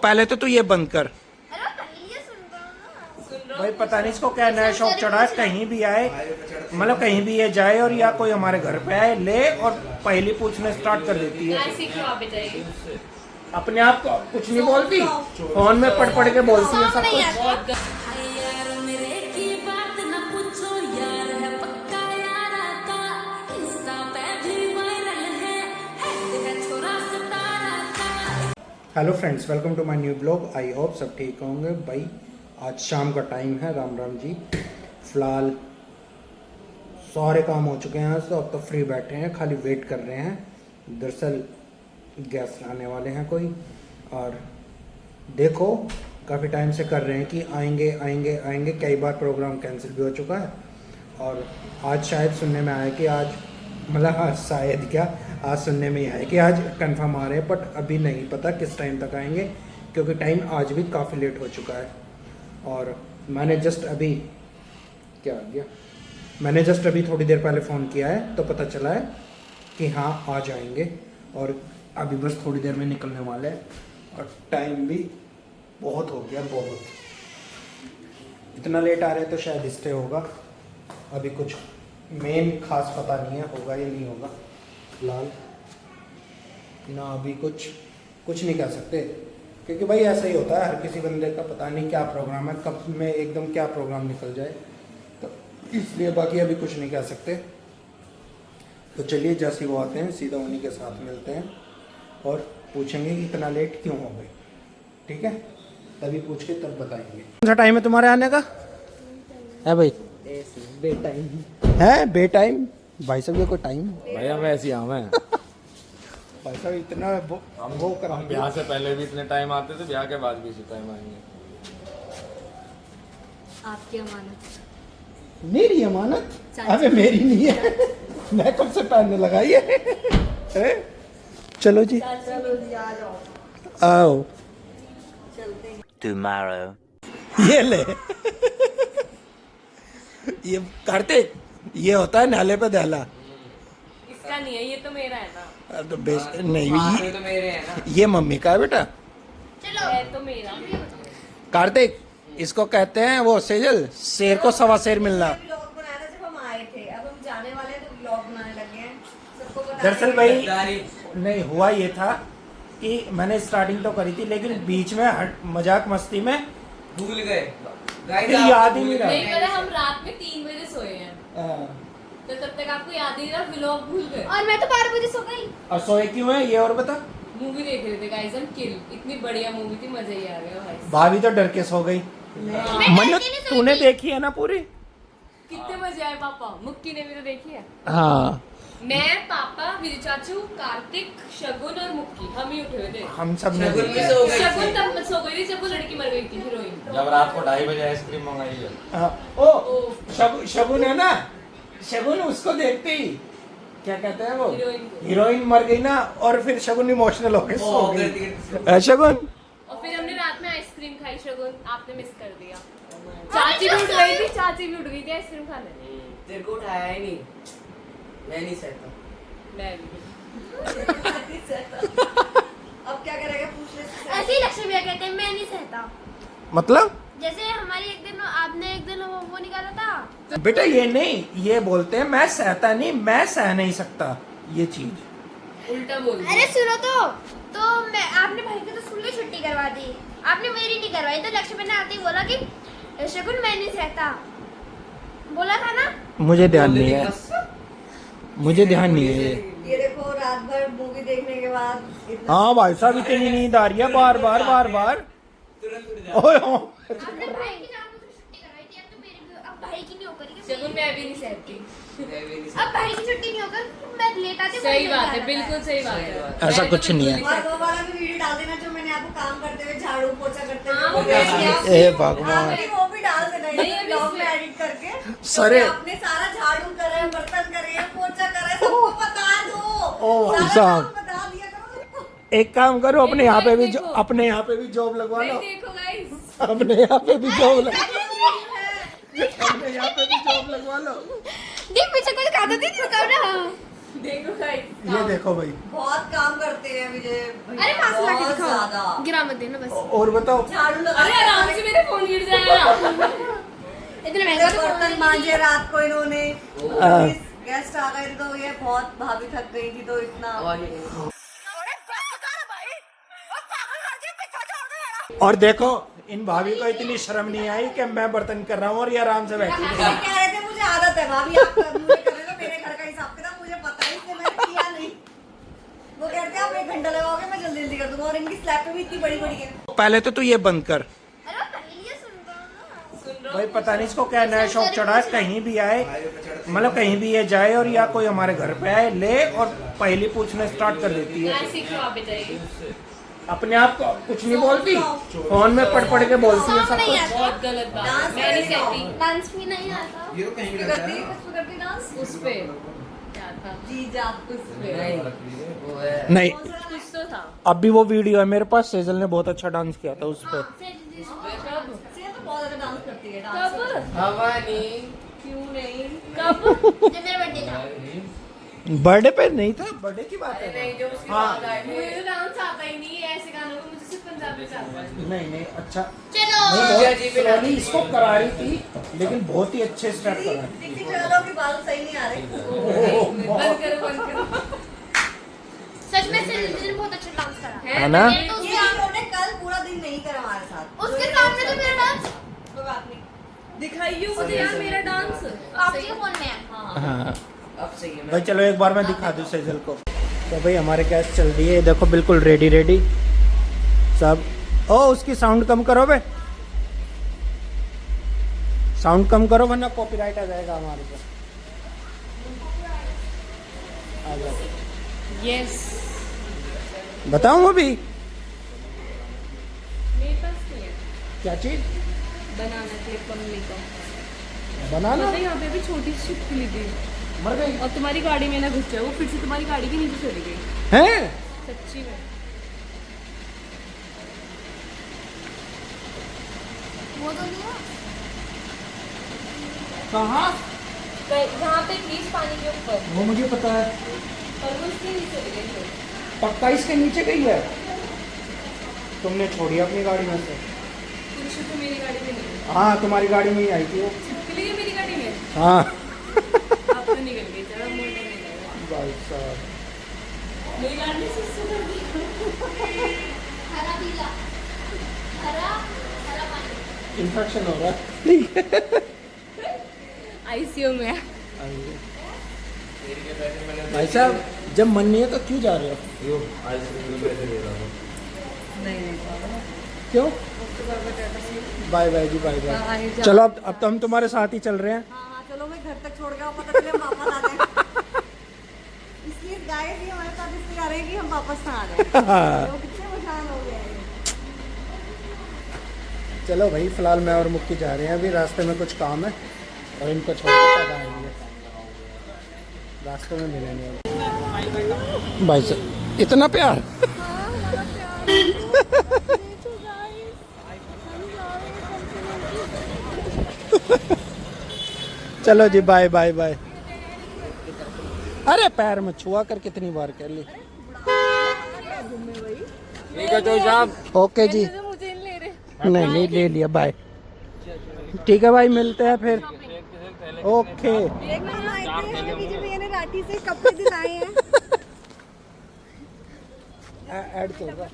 पहले तो तू ये बंद कर भाई। पता नहीं इसको क्या नया शौक चढ़ा है, कहीं भी आए मतलब कहीं भी ये जाए और या कोई हमारे घर पे आए ले और पहली पूछना स्टार्ट कर देती है। अपने आप को कुछ नहीं बोलती, फोन में पढ़ पढ़ के बोलती है सब कुछ। Hello friends, welcome to my new blog. I hope सब ठीक होंगे भाई। आज शाम का टाइम है, राम राम जी। फिलहाल सारे काम हो चुके हैं आज तो अब तो फ्री बैठे हैं, खाली वेट कर रहे हैं। दरअसल गेस्ट आने वाले हैं कोई, और देखो काफ़ी टाइम से कर रहे हैं कि आएंगे आएंगे आएंगे। कई बार प्रोग्राम कैंसिल भी हो चुका है और आज शायद सुनने में आया कि आज मतलब आज शायद क्या आज सुनने में ही है कि आज कंफर्म आ रहे हैं, बट अभी नहीं पता किस टाइम तक आएंगे क्योंकि टाइम आज भी काफ़ी लेट हो चुका है। और मैंने जस्ट अभी क्या आ गया, मैंने जस्ट अभी थोड़ी देर पहले फ़ोन किया है तो पता चला है कि हाँ आ जाएंगे और अभी बस थोड़ी देर में निकलने वाले हैं। और टाइम भी बहुत हो गया, बहुत। इतना लेट आ रहे हैं तो शायद इससे होगा, अभी कुछ मेन खास पता नहीं है होगा या नहीं होगा। फिलहाल ना अभी कुछ नहीं कह सकते क्योंकि भाई ऐसा ही होता है, हर किसी बंदे का पता नहीं क्या प्रोग्राम है, कब में एकदम क्या प्रोग्राम निकल जाए, तो इसलिए बाकी अभी कुछ नहीं कह सकते। तो चलिए जैसे वो आते हैं सीधा उन्हीं के साथ मिलते हैं और पूछेंगे कि इतना लेट क्यों हो गए। ठीक है, तभी पूछ के तब बताएंगे। कौन सा टाइम है तुम्हारे आने का है भाई? बे टाइम है बे टाइम भाई साहब, ये कोई टाइम भैया मैं ऐसी आम है। भाई साहब इतना वो कर हम ब्याह से पहले भी इतने टाइम आते थे, ब्याह के बाद भी इसी टाइम आएंगे। आपकी अमानत। मेरी अमानत? अबे मेरी नहीं है, मैं कब से पहनने लगा ये है? चलो जी चलो जी आ जाओ, आओ चलते हैं। tomorrow. ये ले ये करते ये होता है नाले पे दहला। इसका नहीं है, ये तो मेरा है ना। तो बेस नहीं तो मेरे हैं ना। ये मम्मी का है बेटा। चलो है तो मेरा। कार्तिक इसको कहते हैं वो सेजल, शेर को सवा शेर मिलना। व्लॉग बनाया था जब हम आए थे, अब हम जाने वाले हैं तो व्लॉग बनाने लगे हैं सबको बता। दरअसल भाई नहीं हुआ ये था कि मैंने स्टार्टिंग तो करी थी लेकिन बीच में मजाक मस्ती में भूल गए, फिर याद ही नहीं रहा। नहीं पता, हम रात में 3 बजे सोए हैं हाँ। तो तब तक आपको याद ही नहीं रहा, व्लॉग भूल गए। और मैं तो 12 बजे सो गई। और सोए क्यों है ये और बता। मूवी देख रहे थे गाइस, हम किल, इतनी बढ़िया मूवी थी, मजा ही आ गया भाई। भाभी तो डर के सो गई। मन्नत तूने देखी है ना पूरी? कितने मजे आए पापा, मुक्की ने भी तो देखी है। हाँ मैं, पापा, मेरे चाचू, कार्तिक, शगुन और मुक्की, हम ही उठे हुए थे। हम सब ने शगुन देखी भी है। सो गई शगुन तब सो गई थी जब वो लड़की मर गई थी, हीरोइन। जब रात को 2:30 बजे आइसक्रीम मंगाई है। हाँ, ओ शगुन है ना, शगुन उसको देखते ही क्या कहते हैं वो हीरोइन मर गई ना, और फिर शगुन इमोशनल हो गई सो गई। शगुन और फिर हमने रात में आइसक्रीम खाई, शगुन आपने मिस कर दिया। चाची भी उठ गई थी, चाची भी उठ गई थी आइसक्रीम खाने। तेरे को उठाया ही नहीं, मैं नहीं सहता। मैं भी। अब क्या करेगा पूछ ले। ऐसे ही लक्ष्मी भैया कहते हैं मैं नहीं सहता। मतलब जैसे हमारी आपने एक दिन वो निकाला था। बेटा ये नहीं, ये बोलते हैं मैं सहता नहीं, मैं सह नहीं सकता, ये चीज उल्टा बोल अरे सुनो तो मैं आपने भाई की तो स्कूल की छुट्टी करवा दी, आपने मेरी नहीं करवाई। तो लक्ष्मी भैया ने आते ही बोला कि शगुन मैं नहीं सहता, बोला था ना। मुझे ध्यान नहीं है, मुझे ध्यान नहीं है। ये देखो रात भर मूवी देखने के बाद इतना हाँ भाई साहब इतनी नींद आ रही है बार बार बार बार। ओए हो आपने भाई की जान मुझे छुट्टी करवाई थी, अब तो मेरी भी अब भाई की नहीं हो करेगी। शगुन मैं भी नहीं सहती। अब भाई की छुट्टी नहीं होकर मैं लेट आती। सही बात है, बिल्कुल सही बात है। ऐसा मैं तो कुछ नहीं है। बिल्कुल और वो वाला भी वीडियो डाल देना जो मैंने आपको काम करते हुए झाड़ू पोछा करते हुए हाँ, वो वो भेज दिया। ए भगवान। आपने वो भी डाल देना नहीं, ये अभी ब्लॉग में इसमें- एडिट करके। सरे। तो आपने सारा झाड़ू करे हैं, बर्तन करे हैं, पोछा करे हैं, सबको बता दो। ओ, सारा साहब। काम बता दिया करो। एक काम करो, अपने यहाँ पे भी देखो। अपने यहाँ पे भी जॉब लगवा लो। नहीं, देखो गाइस, अपने यहाँ पे भी जॉब अपने यहाँ पे भी जॉब लगवा लो। देख पीछे कुछ खाता थी तो कर रहा। देखो गाइस ये देखो भाई। बहुत काम करते हैं विजय भैया, अरे पास लाके बहुत दिखाओ ज्यादा। गिरा मत देना बस और बताओ। झाड़ू लगा अरे आराम से मेरे फोन गिर जाएगा। इतना महंगा तो बर्तन मांजे रात को इन्होंने। हाँ। गेस्ट आ गए थे तो ये बहुत भाभी थक गई थी तो इतना। और देखो इन भाभी को इतनी शर्म नहीं आई कि मैं बर्तन कर रहा हूँ और ये आराम से बैठी ये थी। कह रहे थे मुझे आदत है भाभी आप मुझे कर रहे हो मेरे घर का हिसाब किताब मुझे पता है इसलिए मैंने किया नहीं। वो कहते हैं आप 1 घंटा लगाओगे मैं जल्दी जल्दी कर दूंगा और इनकी स्लैब पे भी इतनी बड़ी बड़ी है। पहले तो तू ये बंद कर अरे पहले ये सुन रहा भाई, पता नहीं इसको क्या नया शौक चढ़ा है। कहीं भी आए, मतलब कहीं भी ये जाए और या कोई हमारे घर पे आए ले और पहली पूछना स्टार्ट कर देती है। ऐसे क्यों आप जाइए? अपने आप को कुछ नहीं बोलती, फोन में पढ़ पढ़ के बोलती है सब नहीं कुछ। आता। बहुत गलत बात। मैं नहीं कहती डांस भी नहीं आता करती डांस उस पे क्या था। जी जा उस पे नहीं वो है नहीं, कुछ तो था। अब भी वो वीडियो है मेरे पास। सेजल ने बहुत अच्छा डांस किया था उस पर। कब से तो बहुत ज्यादा डांस करती है डांस। कब हवानी क्यों नहीं? कब? जब मेरा बर्थडे था बर्थडे पे नहीं था, बर्थडे की बात है। नहीं जो उसके हाँ। बाद आए थे मुझे तो डांस आता ही नहीं है ऐसे गानों को। मुझे सिर्फ पंजाबी से आता है। नहीं नहीं, अच्छा चलो नहीं, बहुत slowly इसको करा रही थी लेकिन बहुत ही अच्छे स्टेप करा रही थी। टिकटिक चलो के बाल सही नहीं आ रहे। बंद करो बंद करो। सच में से बहुत अच्छा डांस करा है ना? मैंने तो ये इन्होंने कल पूरा दिन नहीं करा हमारे साथ। उसके सामने तो मेरा डांस कोई बात नहीं। दिखाइए मुझे यार मेरा डांस। आपके फोन में है हाँ अब सही है भाई, चलो एक बार मैं दिखा दूँ सेजल को। तो भाई हमारे गैस चल रही है, देखो बिल्कुल रेडी रेडी सब। ओ उसकी साउंड कम करो बे, साउंड कम करो वरना कॉपीराइट आ जाएगा हमारे पे। आ जाओ। यस। बताऊँ अभी मेरे पास नहीं है क्या चीज बनाना क्लिप मम्मी को। बनाना? पता है यहाँ पे भी छोटी सी खुली थी मर गई और तुम्हारी गाड़ी में ना घुस जाए वो फिर से तुम्हारी गाड़ी के नीचे चली गई। हैं? सच्ची में। वो तो नहीं है कहाँ? यहाँ पे प्लीज पानी के ऊपर वो मुझे पता है, और वो उसके नीचे चली गई फिर। पक्का इसके नीचे गई है। तुमने छोड़ी अपनी गाड़ी में से? कुछ तो मेरी गाड़ी में नहीं हाँ तुम्हारी गाड़ी में ही आई थी वो। चिपकली है मेरी गाड़ी में। हाँ अब तो निकल गई जरा मोड़ नहीं गई। भाई साहब, मेरी गाड़ी में सुसु कर दी। हरा पीला हरा हरा पानी इन्फेक्शन हो रहा है। आईसीयू में। भाई साहब जब मन नहीं है तो क्यों जा रहे हो? क्यों? बाय बाय जी, बाय बाय। चलो अब तो हम तुम्हारे साथ ही चल रहे हैं। हाँ हाँ चलो मैं घर तक छोड़ के आओ, पता चले हम वापस आ जाए। इसलिए गाय भी हमारे साथ इसलिए आ रहे हैं कि हम वापस ना आ जाए। लोग कितने परेशान हो गए हैं। चलो भाई फिलहाल मैं और मुक्की जा रहे हैं, अभी रास्ते में कुछ काम है और इनको छोड़ के तब आएंगे, रास्ते में मिलेंगे। भाई साहब इतना प्यार। चलो जी बाय बाय बाय। अरे पैर में छुआ कर कितनी बार कह ली। ठीक है तो साहब। ओके जी, मुझे ले रहे। नहीं नहीं ले लिया, बाय। ठीक है भाई, मिलते हैं फिर। ओके। एक ना हम आए थे, हमें बीजे भैया ने राठी से कपड़े दिलाए हैं। ऐड कर रहा।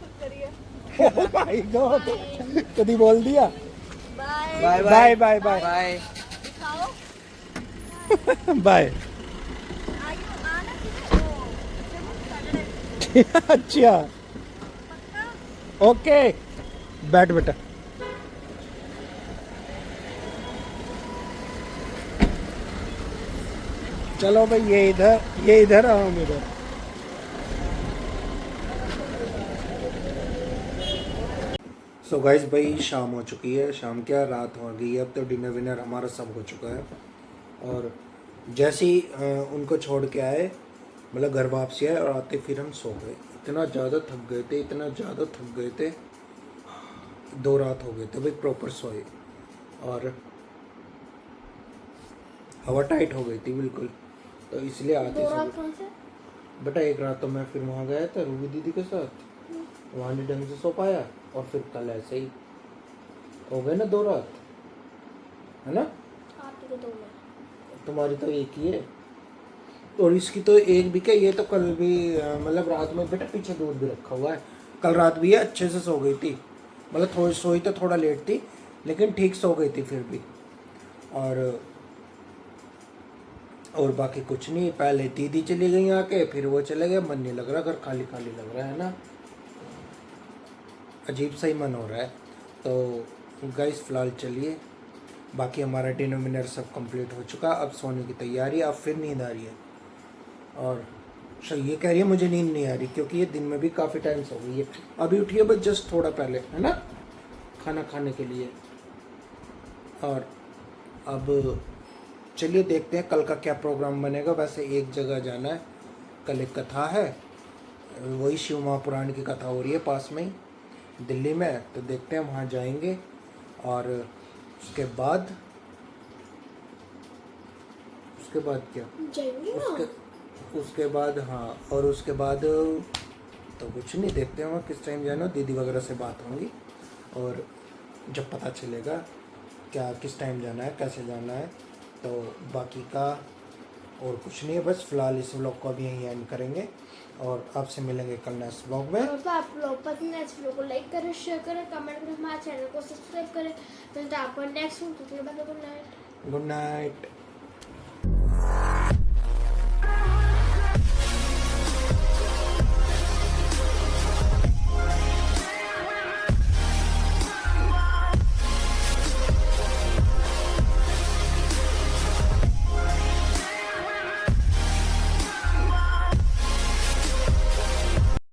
ओह माय गॉड, कभी बोल दिया। Bye bye bye bye bye bye. आना किसी अच्छा ओके, बैठ बेटा। चलो भाई, ये इधर आओ, हम इधर। सो गाइस भाई शाम हो चुकी है, शाम क्या रात हो गई है, अब तो डिनर विनर हमारा सब हो चुका है। और जैसे ही उनको छोड़ के आए, मतलब घर वापसी आए और आते फिर हम सो गए। इतना ज़्यादा थक गए थे, इतना ज़्यादा थक गए थे, 2 रात हो गए थे भाई प्रॉपर सोए। और हवा टाइट हो गई थी बिल्कुल, तो इसलिए आते बेटा एक रात तो मैं फिर वहाँ गया था रूबी दीदी के साथ, वहाँ नहीं ढंग से सो पाया, और फिर कल ऐसे ही हो गए ना 2 रात, है ना? आपके तो 2 में। तुम्हारी तो एक ही है, और इसकी तो एक भी क्या, ये तो कल भी मतलब रात में बेटा पीछे दूध भी रखा हुआ है, कल रात भी ये अच्छे से सो गई थी, मतलब थोड़ी सोई तो थोड़ा लेट थी लेकिन ठीक सो गई थी फिर भी। और बाकी कुछ नहीं, पहले दीदी चली गई आके, फिर वो चले गए, मन नहीं लग रहा, घर खाली खाली लग रहा है ना, अजीब सा ही मन हो रहा है। तो गाइस फिलहाल चलिए, बाकी हमारा डिनोमिनेटर सब कंप्लीट हो चुका, अब सोने की तैयारी, अब फिर नींद आ रही है। और सही ये कह रही है मुझे नींद नहीं आ रही, क्योंकि ये दिन में भी काफ़ी टाइम सो गई है, अभी उठी है बस जस्ट थोड़ा पहले, है ना, खाना खाने के लिए। और अब चलिए देखते हैं कल का क्या प्रोग्राम बनेगा। वैसे एक जगह जाना है, कल एक कथा है, वही शिव महापुराण की कथा हो रही है पास में ही दिल्ली में, तो देखते हैं वहाँ जाएंगे। और उसके बाद क्या, जाएंगे ना। उसके बाद हाँ, और उसके बाद तो कुछ नहीं, देखते हैं वहाँ किस टाइम जाना, दीदी वगैरह से बात होंगी और जब पता चलेगा क्या किस टाइम जाना है, कैसे जाना है। तो बाकी का और कुछ नहीं है, बस फिलहाल इस व्लॉग को अभी यहीं एंड करेंगे और आपसे मिलेंगे कल नेक्स्ट व्लॉग में। तो आप लोग पसंद है इस वीडियो को लाइक करें, शेयर करें, कमेंट करें, हमारे चैनल को सब्सक्राइब करें। तो आपको नेक्स्ट वीडियो में गुड नाइट। Good night.